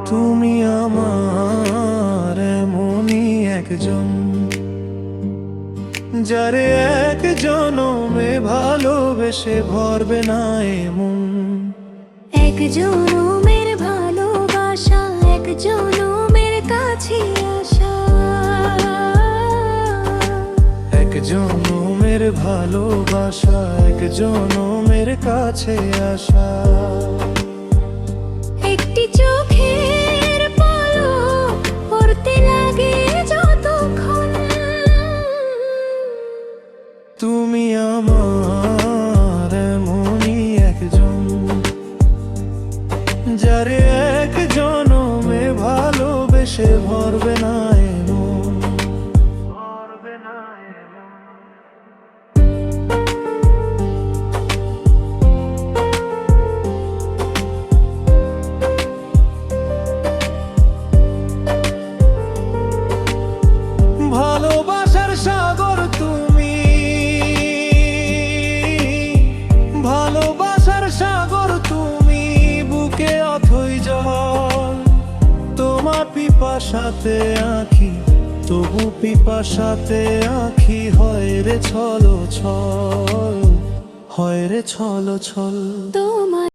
তুমি আমার এমনই একজন, যারে এক জনমে ভালোবেসে ভরবে না এমন। এক জনমের ভালোবাসা, এক জনমের কাছে আসা, এক জনমের ভালোবাসা, এক জনমের কাছে আসা। একটি চোখের পলক পড়তে লাগে যতক্ষণ। তুমি আমার এমনই একজন, যারে এক জনমে ভালোবেসে ভরবে না এমন। ভালোবাসার সাগর তুমি, ভালোবাসার সাগর তুমি, বুকে অথই জল। তোমার পিপাসাতে আঁখি, তবু পিপাসাতে আঁখি হয় রে ছল ছল, হয় রে ছল ছল। তোমার